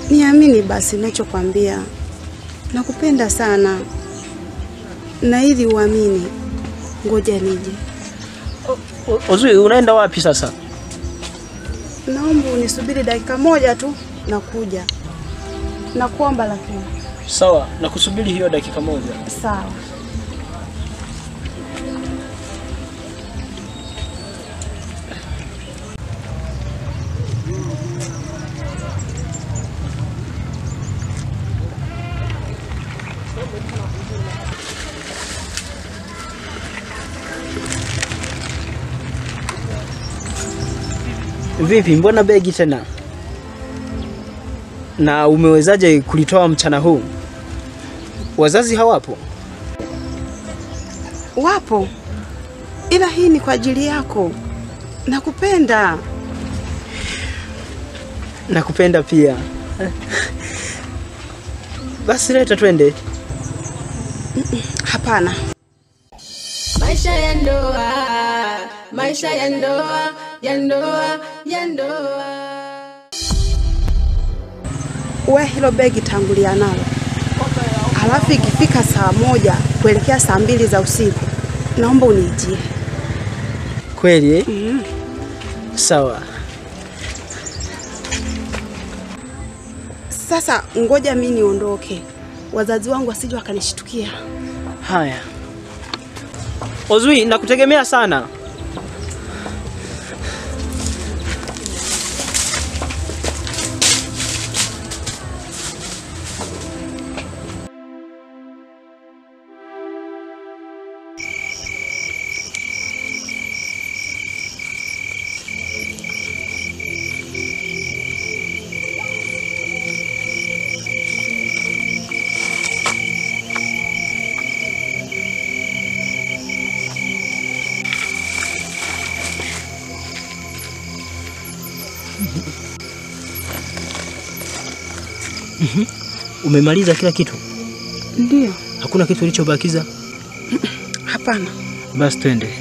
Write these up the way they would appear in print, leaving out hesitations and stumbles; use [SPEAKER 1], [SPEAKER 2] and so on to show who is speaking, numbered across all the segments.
[SPEAKER 1] Niamini basi ninachokwambia. Nakupenda sana. Na ili uamini, ngoja nije.
[SPEAKER 2] Ozui, unaenda wapi sasa?
[SPEAKER 1] Naomba unisubiri dakika moja tu nakuja. Nakuomba lakini.
[SPEAKER 2] Sawa, nakusubiri hiyo dakika moja.
[SPEAKER 1] Sawa.
[SPEAKER 2] Vipi, mbona begi tena? Na umewezaje kulitoa mchana huu? Wazazi hawapo?
[SPEAKER 1] Wapo. Ila hii ni kwa ajili yako. Nakupenda.
[SPEAKER 2] Nakupenda pia. Basi leta twende.
[SPEAKER 1] Hapana.
[SPEAKER 3] Maisha ya ndoa, maisha ya ndoa, ya ndoa, ya ndoa.
[SPEAKER 1] Wewe hilo begi tangulia nalo. Halafu ikifika saa 1 kuelekea saa 2 za usiku, naomba unijie.
[SPEAKER 2] Kweli eh? Sawa.
[SPEAKER 1] Sasa ngoja mimi niondoke. Wazazi wangu wasije wakanishtukia.
[SPEAKER 2] Haya. Ozui, nakutegemea sana. Umemaliza kila kitu?
[SPEAKER 1] Ndio.
[SPEAKER 2] Hakuna kitu kilichobakiza?
[SPEAKER 1] Hapana.
[SPEAKER 2] Basi twende.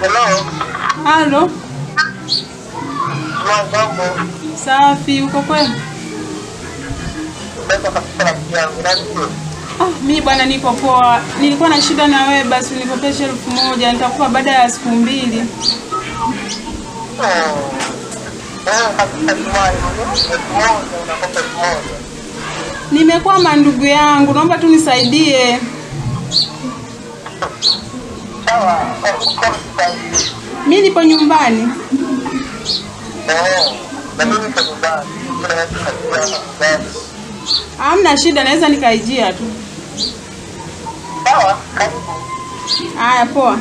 [SPEAKER 4] Hello.
[SPEAKER 5] Halo.
[SPEAKER 4] Mambo.
[SPEAKER 5] Safi, uko kwema?
[SPEAKER 4] Ndio kabisa rafiki yangu, nani?
[SPEAKER 5] Mimi bwana niko poa. Nilikuwa na shida na wewe, basi unikopeshe 1000, nitakupa baada ya siku 2. Nimekwama ndugu yangu, naomba tu nisaidie.
[SPEAKER 4] Sawa.
[SPEAKER 5] Mimi nipo nyumbani.
[SPEAKER 4] Na mimi nipo nyumbani.
[SPEAKER 5] Hamna shida, naweza nikaijia tu.
[SPEAKER 4] Sawa, karibu.
[SPEAKER 5] Haya, poa.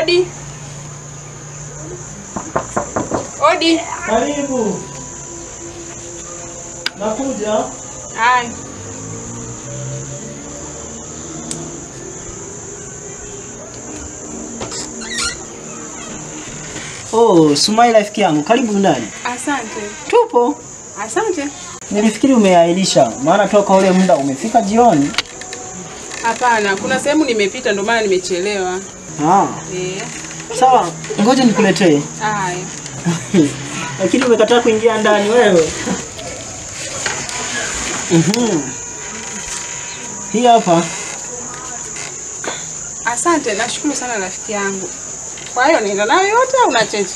[SPEAKER 5] Odi. Odi.
[SPEAKER 2] Karibu. Nakuja.
[SPEAKER 5] Hai.
[SPEAKER 2] Oh, Sumai rafiki yangu, karibu ndani.
[SPEAKER 5] Asante.
[SPEAKER 2] Tupo.
[SPEAKER 5] Asante.
[SPEAKER 2] Nilifikiri umeahirisha, maana toka ule muda umefika jioni.
[SPEAKER 5] Hapana, kuna sehemu nimepita ndio maana nimechelewa.
[SPEAKER 2] Sawa, ngoja nikuletee.
[SPEAKER 5] Haya.
[SPEAKER 2] Lakini umekataa kuingia ndani wewe. Hii hapa.
[SPEAKER 5] Asante, nashukuru sana rafiki yangu. Kwa hiyo nenda nayo yote au una change?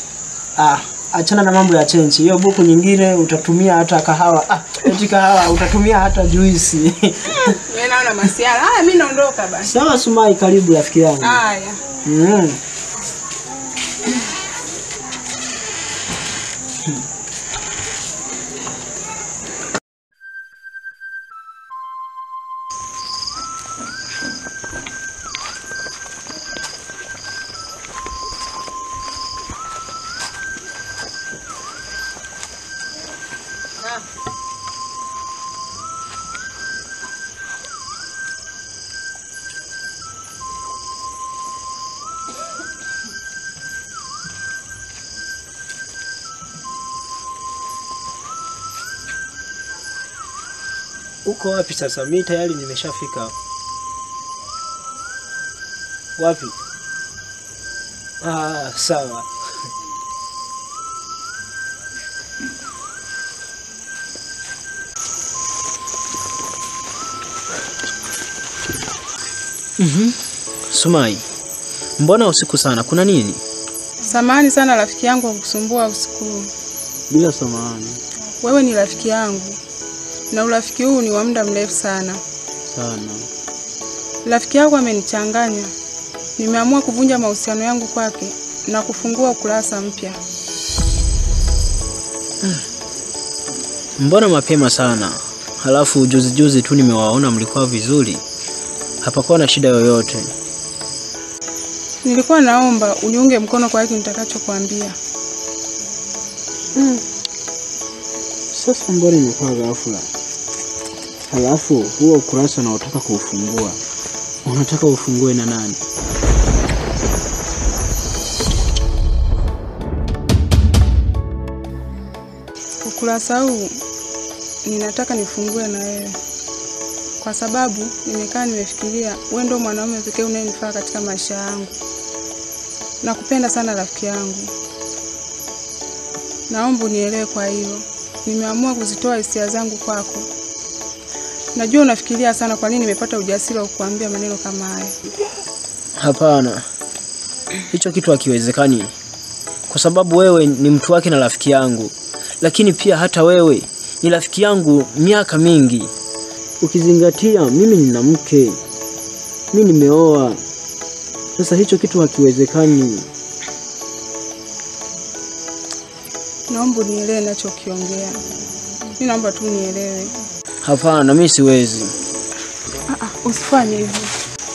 [SPEAKER 2] Achana na mambo ya change. Hiyo buku nyingine utatumia hata kahawa. Eti kahawa utatumia hata juisi.
[SPEAKER 5] Mimi naona masiara. Mimi naondoka basi.
[SPEAKER 2] Sawa Sumai, karibu rafiki yangu.
[SPEAKER 5] Haya.
[SPEAKER 2] Uko wapi sasa? Mimi tayari nimeshafika. Wapi? Sawa. Sumai, mbona usiku sana? Kuna nini?
[SPEAKER 5] Samahani sana rafiki yangu kwa kukusumbua usiku.
[SPEAKER 2] Bila samahani.
[SPEAKER 5] Wewe ni rafiki yangu. Na urafiki huu ni wa muda mrefu sana. Rafiki yangu amenichanganya. Nimeamua kuvunja mahusiano yangu kwake na kufungua ukurasa mpya.
[SPEAKER 2] Mbona mapema sana? Halafu juzi tu nimewaona mlikuwa vizuri. Hapakuwa na shida yoyote.
[SPEAKER 5] Nilikuwa naomba uniunge mkono kwa hiki nitakachokuambia.
[SPEAKER 2] Sasa mbona imekuwa ghafla? Halafu huo ukurasa unaotaka kuufungua, unataka ufungue na nani?
[SPEAKER 5] Ukurasa huu ninataka nifungue na wewe. Kwa sababu nimekaa nimefikiria wewe ndio mwanaume pekee unayenifaa katika maisha yangu. Nakupenda sana rafiki yangu. Naomba unielewe kwa hilo. Nimeamua kuzitoa hisia zangu kwako. Najua unafikiria sana kwa nini nimepata ujasiri wa kukuambia maneno kama haya.
[SPEAKER 2] Hapana. Hicho kitu hakiwezekani. Kwa sababu wewe ni mtu wake na rafiki yangu. Lakini pia hata wewe ni rafiki yangu miaka mingi. Ukizingatia mimi nina mke. Mimi nimeoa. Sasa hicho kitu hakiwezekani.
[SPEAKER 5] Naomba unielewe ninachokiongea. Mimi naomba tu unielewe.
[SPEAKER 2] Hapana, mimi siwezi.
[SPEAKER 5] Usifanye hivyo.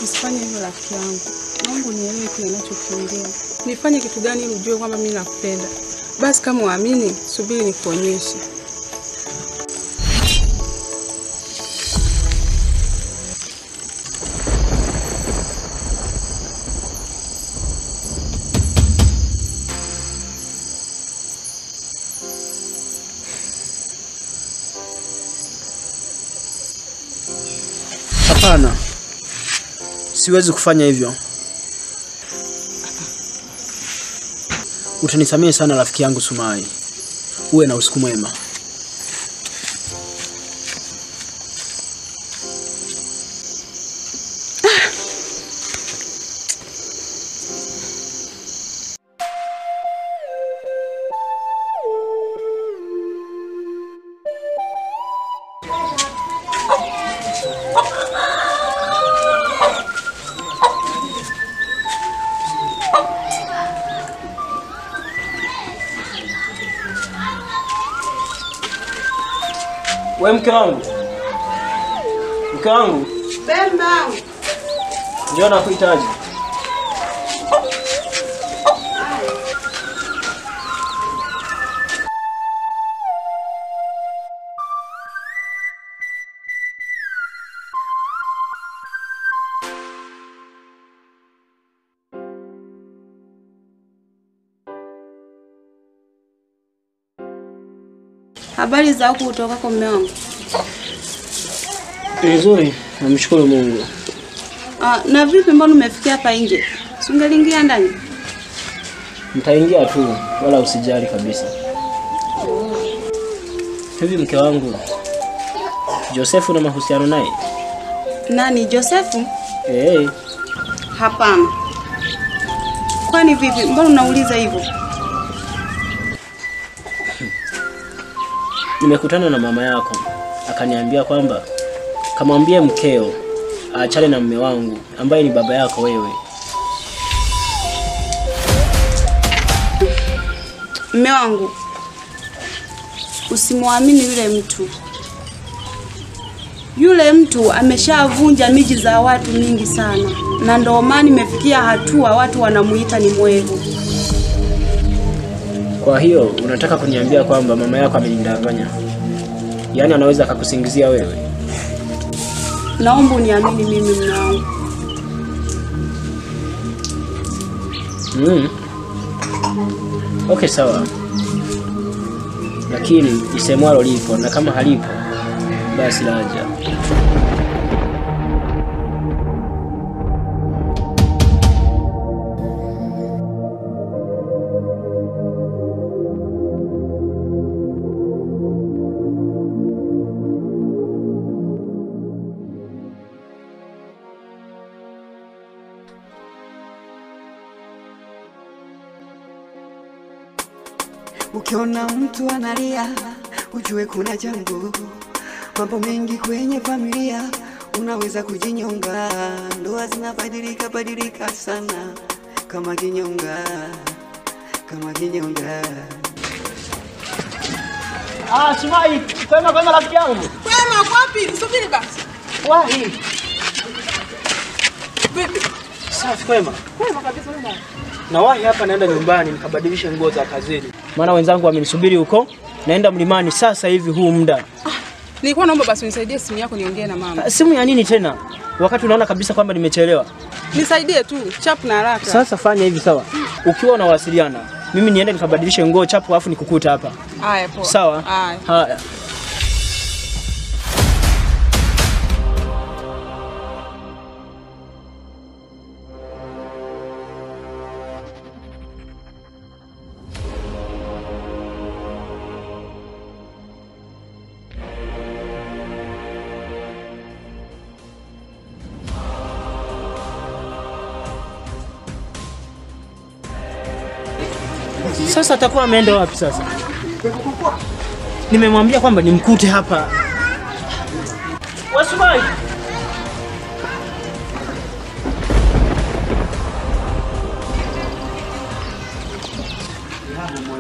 [SPEAKER 5] Usifanye hivyo rafiki yangu. Naomba unielewe kile ninachokiongea. Nifanye kitu gani ili ujue kwamba mimi nakupenda? Basi kama uamini, subiri nikuonyeshe.
[SPEAKER 2] Hapana. Siwezi kufanya hivyo. Utanisamehe sana rafiki yangu Sumai. Uwe na usiku mwema. Wewe mke wangu. Mke wangu.
[SPEAKER 1] Bemba.
[SPEAKER 2] Ndio nakuhitaji.
[SPEAKER 1] Habari za huku kutoka kwa mume wangu?
[SPEAKER 2] Nzuri, namshukuru Mungu.
[SPEAKER 1] Na vipi mbona umefikia hapa nje? Si ungeliingia ndani?
[SPEAKER 2] Nitaingia tu, wala usijali kabisa. Hivi mke wangu, Josefu na mahusiano naye?
[SPEAKER 1] Nani Josefu? Hapana. Kwani vipi? Mbona unauliza hivyo?
[SPEAKER 2] Nimekutana na mama yako, akaniambia kwamba kamwambie mkeo aachane na mume wangu ambaye ni baba yako wewe.
[SPEAKER 1] Mume wangu, usimwamini yule mtu. Yule mtu ameshavunja miji za watu mingi sana, na ndio maana imefikia hatua watu wanamuita ni mwevu.
[SPEAKER 2] Kwa hiyo unataka kuniambia kwamba mama yako amenidanganya? Yaani anaweza akakusingizia wewe?
[SPEAKER 1] Naomba uniamini mimi mume wangu.
[SPEAKER 2] Okay, sawa. Lakini isemwalo lipo, na kama halipo Basi laja.
[SPEAKER 6] Ukiona mtu analia, ujue kuna jambo. Mambo mengi kwenye familia, unaweza kujinyonga. Ndoa zinabadilika sana, kama kinyonga.
[SPEAKER 2] Sumai, kwema rafiki yangu.
[SPEAKER 5] Kwema wapi? Subiri basi.
[SPEAKER 2] Wahi.
[SPEAKER 5] Vipi?
[SPEAKER 2] Safi kwema.
[SPEAKER 5] Kwema kabisa wewe.
[SPEAKER 2] Na wahi hapa naenda nyumbani nikabadilisha nguo za kazini. Maana wenzangu wamenisubiri huko. Naenda mlimani sasa hivi huu muda.
[SPEAKER 5] Nilikuwa naomba basi unisaidie simu yako niongee na mama.
[SPEAKER 2] Simu ya nini tena? Wakati unaona kabisa kwamba nimechelewa.
[SPEAKER 5] Nisaidie tu, chapu na haraka.
[SPEAKER 2] Sasa fanya hivi sawa. Ukiwa unawasiliana, mimi niende nikabadilishe nguo chapu afu nikukuta hapa.
[SPEAKER 5] Haya poa.
[SPEAKER 2] Sawa? Haya. Sasa atakuwa ameenda wapi sasa? Nimemwambia kwamba nimkute hapa. Wasumai.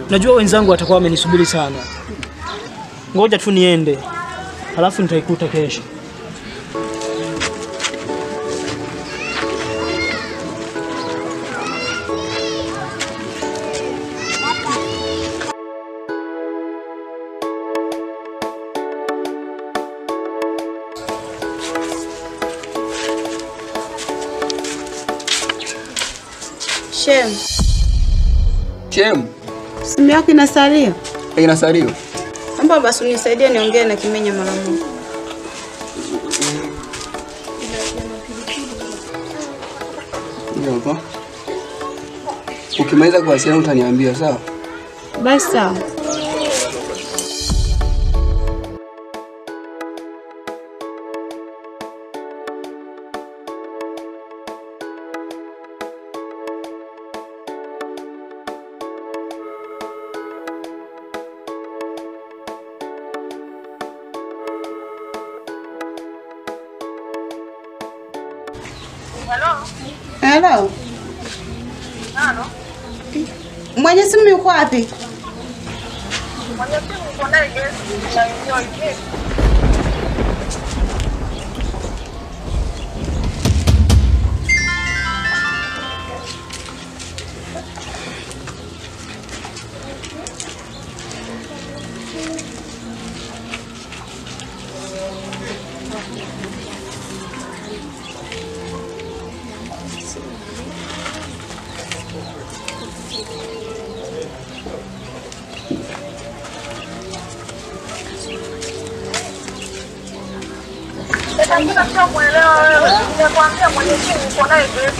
[SPEAKER 2] Najua wenzangu watakuwa wamenisubiri sana. Ngoja tu niende. Halafu nitaikuta kesho.
[SPEAKER 1] Shem. Simu yako inasalia?
[SPEAKER 4] Inasalia.
[SPEAKER 1] Naomba basi unisaidie niongee na Kimenya mara moja.
[SPEAKER 4] Ndio hapa. Ukimaliza kuwasiliana utaniambia sawa?
[SPEAKER 1] Basi sawa. Hello.
[SPEAKER 4] Halo.
[SPEAKER 1] Mwenye simu yuko wapi?
[SPEAKER 4] Mwenye simu yuko ndani ya Sasa muelewa wewe. Ninakwambia mwenye simu uko naye Grace.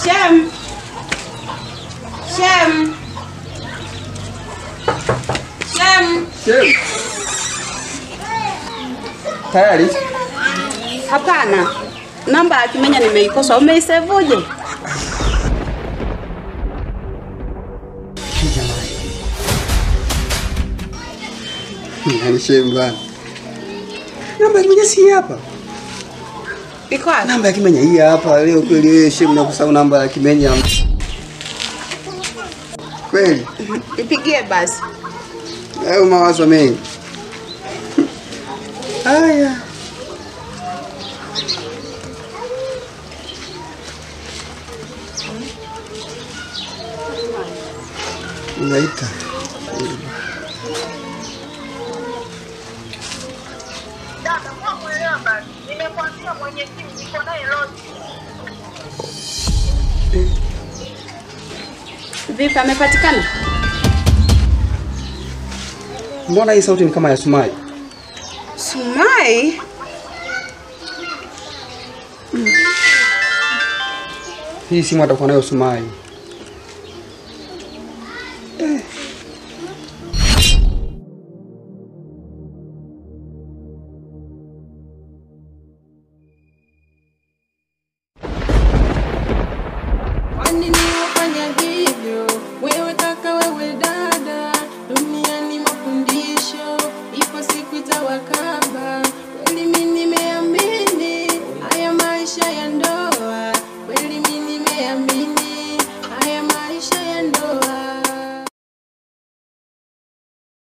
[SPEAKER 1] Shem.
[SPEAKER 4] Tayari?
[SPEAKER 1] Hapana. Namba ya Kimenya nimeikosa. Umeisevuje?
[SPEAKER 4] Ni Shem bana. Namba ya Kimenya si hapa.
[SPEAKER 1] Iko wapi?
[SPEAKER 4] Namba ya Kimenya hii hapa. Leo kweli wewe Shem unakusahau namba ya Kimenya. Kweli?
[SPEAKER 1] Ipigie basi.
[SPEAKER 4] Hayo mawazo mengi. Haya. Naita. Dada,
[SPEAKER 7] sio mwenye simu, niko naye Rose.
[SPEAKER 1] Vipi, amepatikana?
[SPEAKER 4] Mbona hii sauti ni kama ya Sumai?
[SPEAKER 1] Sumai?
[SPEAKER 4] Hii simu atakuwa nayo Sumai.